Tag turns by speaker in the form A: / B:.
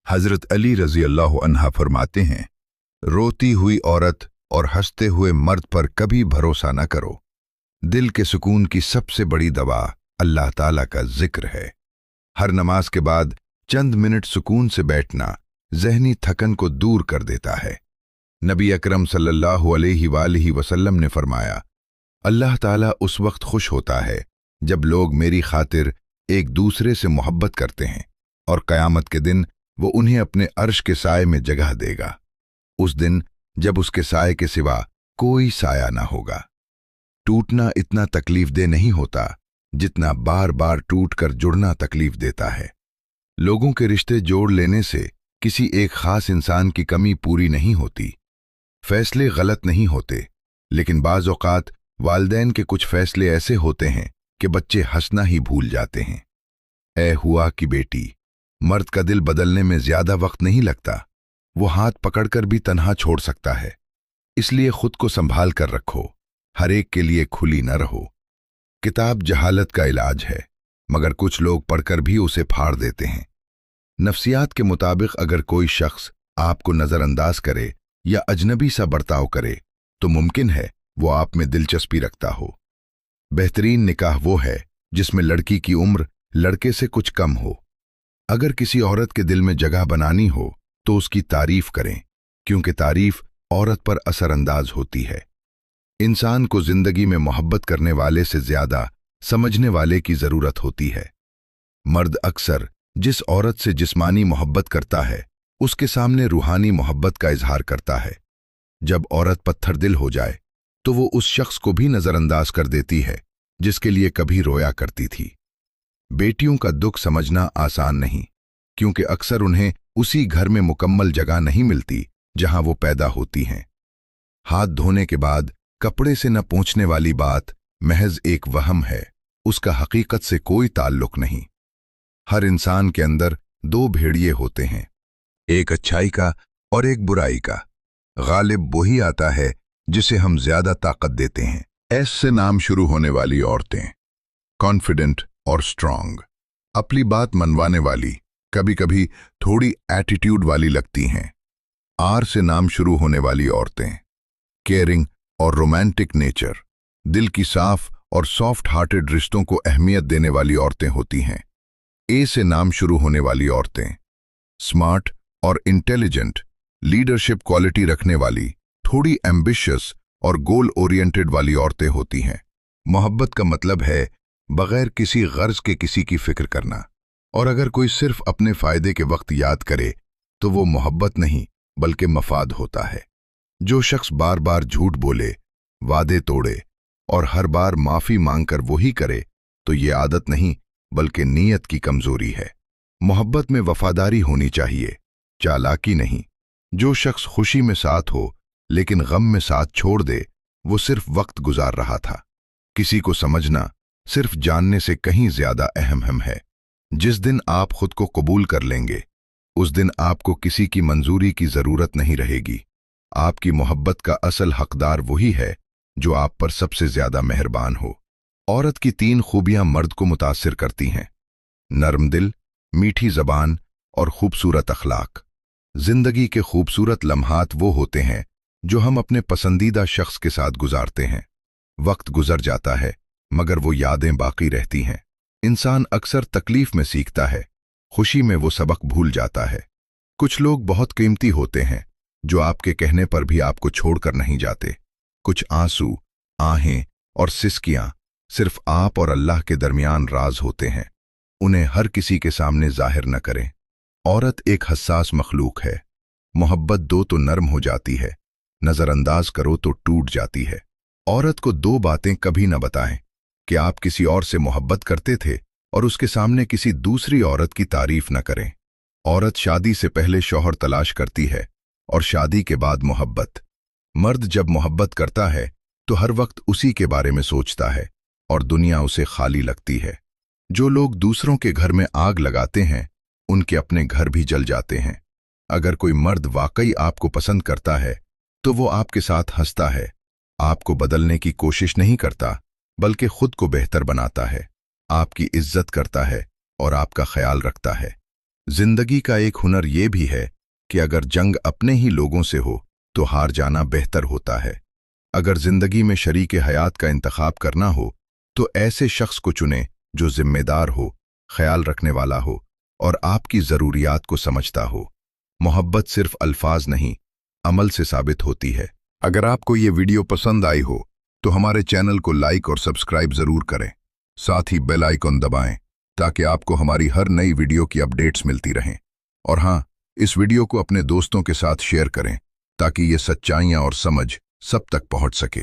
A: हजरत अली रजी अल्लाह अन्हा फरमाते हैं, रोती हुई औरत और हंसते हुए मर्द पर कभी भरोसा न करो। दिल के सुकून की सबसे बड़ी दवा अल्लाह ताला का जिक्र है। हर नमाज के बाद चंद मिनट सुकून से बैठना ज़हनी थकन को दूर कर देता है। नबी अकरम सल्लल्लाहु अलैहि वसल्लम ने फरमाया, अल्लाह ताला उस वक्त खुश होता है जब लोग मेरी खातिर एक दूसरे से मोहब्बत करते हैं, और क़यामत के दिन वो उन्हें अपने अर्श के साए में जगह देगा। उस दिन जब उसके साए के सिवा कोई साया ना होगा। टूटना इतना तकलीफ दे नहीं होता जितना बार बार टूट कर जुड़ना तकलीफ देता है। लोगों के रिश्ते जोड़ लेने से किसी एक खास इंसान की कमी पूरी नहीं होती। फैसले गलत नहीं होते, लेकिन बाज़ औक़ात वालिदैन के कुछ फैसले ऐसे होते हैं कि बच्चे हंसना ही भूल जाते हैं। ऐ हुआ की बेटी, मर्द का दिल बदलने में ज्यादा वक्त नहीं लगता। वो हाथ पकड़कर भी तन्हा छोड़ सकता है। इसलिए खुद को संभाल कर रखो, हर एक के लिए खुली न रहो। किताब जहालत का इलाज है, मगर कुछ लोग पढ़कर भी उसे फाड़ देते हैं। नफ्सियात के मुताबिक अगर कोई शख्स आपको नजरअंदाज करे या अजनबी सा बर्ताव करे तो मुमकिन है वो आप में दिलचस्पी रखता हो। बेहतरीन निकाह वो है जिसमें लड़की की उम्र लड़के से कुछ कम हो। अगर किसी औरत के दिल में जगह बनानी हो तो उसकी तारीफ करें, क्योंकि तारीफ औरत पर असरअंदाज होती है। इंसान को जिंदगी में मोहब्बत करने वाले से ज्यादा समझने वाले की जरूरत होती है। मर्द अक्सर जिस औरत से जिस्मानी मोहब्बत करता है उसके सामने रूहानी मोहब्बत का इजहार करता है। जब औरत पत्थर दिल हो जाए तो वो उस शख्स को भी नजरअंदाज कर देती है जिसके लिए कभी रोया करती थी। बेटियों का दुख समझना आसान नहीं, क्योंकि अक्सर उन्हें उसी घर में मुकम्मल जगह नहीं मिलती जहां वो पैदा होती हैं। हाथ धोने के बाद कपड़े से न पोंछने वाली बात महज एक वहम है, उसका हकीकत से कोई ताल्लुक नहीं। हर इंसान के अंदर दो भेड़िए होते हैं, एक अच्छाई का और एक बुराई का। गालिब वही आता है जिसे हम ज्यादा ताकत देते हैं। एस से नाम शुरू होने वाली औरतें, कॉन्फिडेंट और स्ट्रांग, अपनी बात मनवाने वाली, कभी कभी थोड़ी एटीट्यूड वाली लगती हैं। आर से नाम शुरू होने वाली औरतें, केयरिंग और रोमांटिक नेचर, दिल की साफ और सॉफ्ट हार्टेड रिश्तों को अहमियत देने वाली औरतें होती हैं। ए से नाम शुरू होने वाली औरतें, स्मार्ट और इंटेलिजेंट, लीडरशिप क्वालिटी रखने वाली, थोड़ी एम्बिशियस और गोल ओरिएंटेड वाली औरतें होती हैं। मोहब्बत का मतलब है बगैर किसी गर्ज के किसी की फिक्र करना, और अगर कोई सिर्फ अपने फायदे के वक्त याद करे तो वो मोहब्बत नहीं बल्कि मफाद होता है। जो शख्स बार बार झूठ बोले, वादे तोड़े और हर बार माफी मांगकर वही करे तो ये आदत नहीं बल्कि नीयत की कमजोरी है। मोहब्बत में वफादारी होनी चाहिए, चालाकी नहीं। जो शख्स खुशी में साथ हो लेकिन गम में साथ छोड़ दे, वो सिर्फ वक्त गुजार रहा था। किसी को समझना सिर्फ जानने से कहीं ज्यादा अहम है। जिस दिन आप खुद को कबूल कर लेंगे उस दिन आपको किसी की मंजूरी की जरूरत नहीं रहेगी। आपकी मोहब्बत का असल हकदार वही है जो आप पर सबसे ज्यादा मेहरबान हो। औरत की 3 खूबियां मर्द को मुतासिर करती हैं: नरम दिल, मीठी जबान और खूबसूरत अखलाक। जिंदगी के खूबसूरत लम्हात वो होते हैं जो हम अपने पसंदीदा शख्स के साथ गुजारते हैं। वक्त गुजर जाता है मगर वो यादें बाकी रहती हैं। इंसान अक्सर तकलीफ में सीखता है, खुशी में वो सबक भूल जाता है। कुछ लोग बहुत कीमती होते हैं जो आपके कहने पर भी आपको छोड़कर नहीं जाते। कुछ आंसू, आहें और सिसकियां सिर्फ आप और अल्लाह के दरमियान राज होते हैं। उन्हें हर किसी के सामने जाहिर न करें। औरत एक हसास मखलूक है। मोहब्बत दो तो नरम हो जाती है, नजरअंदाज करो तो टूट जाती है। औरत को 2 बातें कभी न बताएं कि आप किसी और से मोहब्बत करते थे और उसके सामने किसी दूसरी औरत की तारीफ न करें। औरत शादी से पहले शौहर तलाश करती है और शादी के बाद मोहब्बत। मर्द जब मोहब्बत करता है तो हर वक्त उसी के बारे में सोचता है और दुनिया उसे खाली लगती है। जो लोग दूसरों के घर में आग लगाते हैं उनके अपने घर भी जल जाते हैं। अगर कोई मर्द वाकई आपको पसंद करता है तो वो आपके साथ हंसता है, आपको बदलने की कोशिश नहीं करता बल्कि खुद को बेहतर बनाता है, आपकी इज्जत करता है और आपका ख्याल रखता है। जिंदगी का एक हुनर ये भी है कि अगर जंग अपने ही लोगों से हो तो हार जाना बेहतर होता है। अगर जिंदगी में शरीक हयात का इंतखाब करना हो तो ऐसे शख्स को चुनें जो जिम्मेदार हो, ख्याल रखने वाला हो और आपकी ज़रूरियात को समझता हो। मोहब्बत सिर्फ अल्फाज नहीं, अमल से साबित होती है। अगर आपको ये वीडियो पसंद आई हो तो हमारे चैनल को लाइक और सब्सक्राइब ज़रूर करें। साथ ही बेल आइकन दबाएं ताकि आपको हमारी हर नई वीडियो की अपडेट्स मिलती रहें। और हाँ, इस वीडियो को अपने दोस्तों के साथ शेयर करें ताकि ये सच्चाइयाँ और समझ सब तक पहुँच सके।